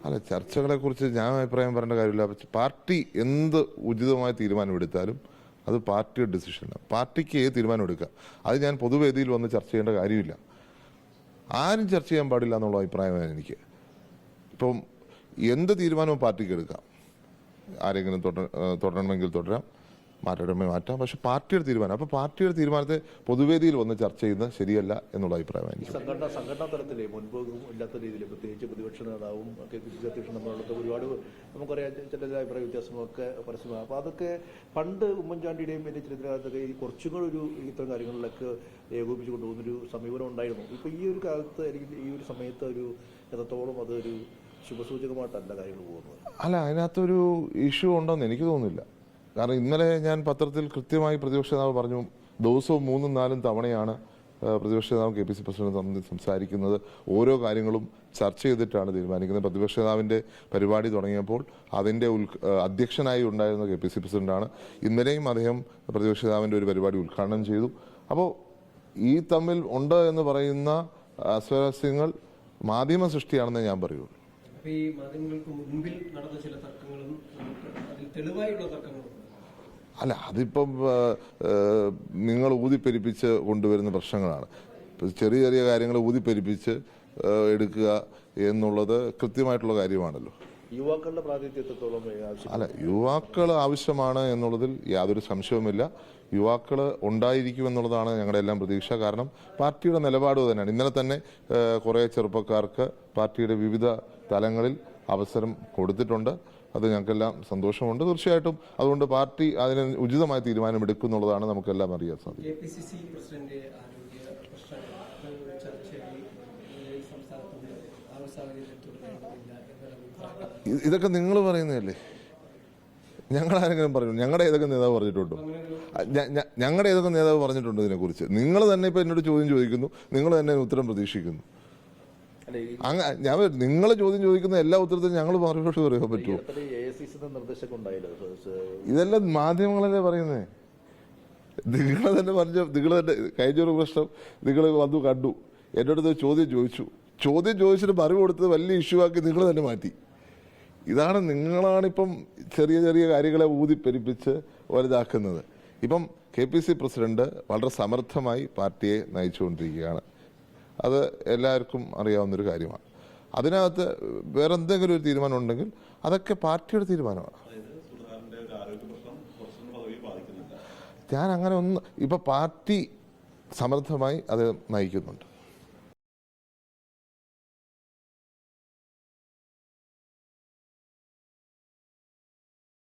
അല്ല, ചർച്ചകളെക്കുറിച്ച് ഞാൻ അഭിപ്രായം പറയേണ്ട കാര്യമില്ല. പാർട്ടി എന്ത് ഉചിതമായ തീരുമാനമെടുത്താലും അത് പാർട്ടിയുടെ ഡിസിഷനാണ്. പാർട്ടിക്ക് ഏത് തീരുമാനം എടുക്കാം. അത് ഞാൻ പൊതുവേദിയിൽ വന്ന് ചർച്ച ചെയ്യേണ്ട കാര്യമില്ല. ആരും ചർച്ച ചെയ്യാൻ പാടില്ല എന്നുള്ള അഭിപ്രായമാണ് എനിക്ക്. ഇപ്പം എന്ത് തീരുമാനവും പാർട്ടിക്ക് എടുക്കാം. ആരെങ്കിലും തുടരണമെങ്കിൽ തുടരാം, മാറ്റണമെങ്കിൽ മാറ്റാം. പക്ഷെ പാർട്ടിയുടെ തീരുമാനം, അപ്പോൾ പാർട്ടിയുടെ തീരുമാനത്തെ പൊതുവേദിയിൽ വന്ന് ചർച്ച ചെയ്യുന്നത് ശരിയല്ല എന്നുള്ള അഭിപ്രായമാണ് എനിക്ക്. സംഘടനാ തലത്തിലെ മുൻപോകും ഇല്ലാത്ത രീതിയിൽ പ്രത്യേകിച്ച് പ്രതിപക്ഷ നേതാവും അധ്യക്ഷൻ തമ്മിലുള്ള ഒരുപാട് നമുക്കറിയാം ചില അഭിപ്രായ വ്യത്യാസങ്ങളൊക്കെ പരസ്യമാണ്. അപ്പോൾ അതൊക്കെ പണ്ട് ഉമ്മൻചാണ്ടിയുടെയും പിന്നെ ചിത്രകാലത്തൊക്കെ ഈ കുറച്ചുകൂടെ ഒരു ഇത്തരം കാര്യങ്ങളിലൊക്കെ ഏകോപിപ്പിച്ച് കൊണ്ടുപോകുന്നൊരു സമീപനം ഉണ്ടായിരുന്നു. ഇപ്പോൾ ഈ ഒരു കാലത്ത് അല്ലെങ്കിൽ ഈ ഒരു സമയത്ത് ഒരു എത്രത്തോളം അതൊരു ശുഭസൂചകമായിട്ടല്ല കാര്യങ്ങൾ പോകുന്നത്. അല്ല, അതിനകത്തൊരു ഇഷ്യൂ ഉണ്ടെന്ന് എനിക്ക് തോന്നുന്നില്ല. കാരണം ഇന്നലെ ഞാൻ പത്രത്തിൽ കൃത്യമായി പ്രതിപക്ഷ നേതാവ് പറഞ്ഞു, ദിവസവും 3-4 തവണയാണ് പ്രതിപക്ഷ നേതാവ് KPC പ്രസിഡന്റ് തമ്മിൽ സംസാരിക്കുന്നത്. ഓരോ കാര്യങ്ങളും ചർച്ച ചെയ്തിട്ടാണ് തീരുമാനിക്കുന്നത്. പ്രതിപക്ഷ നേതാവിൻ്റെ പരിപാടി തുടങ്ങിയപ്പോൾ അതിൻ്റെ അധ്യക്ഷനായി ഉണ്ടായിരുന്ന KPC പ്രസിഡന്റാണ്. ഇന്നലെയും അദ്ദേഹം പ്രതിപക്ഷ നേതാവിൻ്റെ ഒരു പരിപാടി ഉദ്ഘാടനം ചെയ്തു. അപ്പോൾ ഈ തമ്മിൽ ഉണ്ട് എന്ന് പറയുന്ന അസ്വാരസ്യങ്ങൾ മാധ്യമ സൃഷ്ടിയാണെന്ന് ഞാൻ പറയുള്ളൂ. ഈ മാധ്യമങ്ങൾക്ക് മുൻപിൽ നടന്ന ചില തർക്കങ്ങളും അതിൽ തെളിവായിട്ടുള്ള തർക്കങ്ങളും അല്ല, അതിപ്പം നിങ്ങൾ ഊതിപ്പെരിപ്പിച്ച് കൊണ്ടുവരുന്ന പ്രശ്നങ്ങളാണ്. ചെറിയ ചെറിയ കാര്യങ്ങൾ ഊതിപ്പെരിപ്പിച്ച് എടുക്കുക എന്നുള്ളത് കൃത്യമായിട്ടുള്ള കാര്യമാണല്ലോ. യുവാക്കളുടെ പ്രാതിനിധ്യത്തോളം അല്ല, യുവാക്കൾ ആവശ്യമാണ് എന്നുള്ളതിൽ യാതൊരു സംശയവുമില്ല. യുവാക്കൾ ഉണ്ടായിരിക്കുമെന്നുള്ളതാണ് ഞങ്ങളുടെ എല്ലാം പ്രതീക്ഷ. കാരണം പാർട്ടിയുടെ നിലപാട് തന്നെയാണ്. ഇന്നലെ തന്നെ കുറേ ചെറുപ്പക്കാർക്ക് പാർട്ടിയുടെ വിവിധ തലങ്ങളിൽ അവസരം കൊടുത്തിട്ടുണ്ട്. അത് ഞങ്ങൾക്കെല്ലാം സന്തോഷമുണ്ട്. തീർച്ചയായിട്ടും അതുകൊണ്ട് പാർട്ടി അതിന് ഉചിതമായ തീരുമാനമെടുക്കും എന്നുള്ളതാണ് നമുക്കെല്ലാം അറിയാൻ സാധിക്കും. ഇതൊക്കെ നിങ്ങൾ പറയുന്നതല്ലേ, ഞങ്ങളാരെങ്കിലും പറഞ്ഞു? ഞങ്ങളുടെ ഏതൊക്കെ നേതാവ് പറഞ്ഞിട്ടുണ്ടോ? ഞങ്ങളുടെ ഏതൊക്കെ നേതാവ് പറഞ്ഞിട്ടുണ്ടോ ഇതിനെക്കുറിച്ച്? നിങ്ങൾ തന്നെ ഇപ്പം എന്നോട് ചോദ്യം ചോദിക്കുന്നു, നിങ്ങൾ തന്നെ ഉത്തരം പ്രതീക്ഷിക്കുന്നു. ഞാൻ നിങ്ങൾ ചോദ്യം ചോദിക്കുന്ന എല്ലാ ഉത്തരത്തിലും ഞങ്ങൾ മറുപടി പറയാൻ പറ്റുമോ? ഇതെല്ലാം മാധ്യമങ്ങളല്ലേ പറയുന്നേ. നിങ്ങൾ തന്നെ നിങ്ങൾ തന്നെ കഴിഞ്ഞൊരു പ്രശ്നം നിങ്ങൾ വന്നു കണ്ടു, എൻ്റെ അടുത്ത് ചോദ്യം ചോദിച്ചിട്ട് മറുപടി കൊടുത്തത് വലിയ ഇഷ്യൂ ആക്കി നിങ്ങൾ തന്നെ മാറ്റി. നിങ്ങളാണിപ്പം ചെറിയ ചെറിയ കാര്യങ്ങളെ ഊതിപ്പെരിപ്പിച്ച് വലുതാക്കുന്നത്. ഇപ്പം KPC പ്രസിഡന്റ് വളരെ സമർത്ഥമായി പാർട്ടിയെ നയിച്ചുകൊണ്ടിരിക്കുകയാണ്. അത് എല്ലാവർക്കും അറിയാവുന്നൊരു കാര്യമാണ്. അതിനകത്ത് വേറെ എന്തെങ്കിലും ഒരു തീരുമാനം ഉണ്ടെങ്കിൽ അതൊക്കെ പാർട്ടിയുടെ തീരുമാനമാണ്. ഞാൻ അങ്ങനെ ഇപ്പം പാർട്ടി സമർത്ഥമായി അത് നയിക്കുന്നുണ്ട്.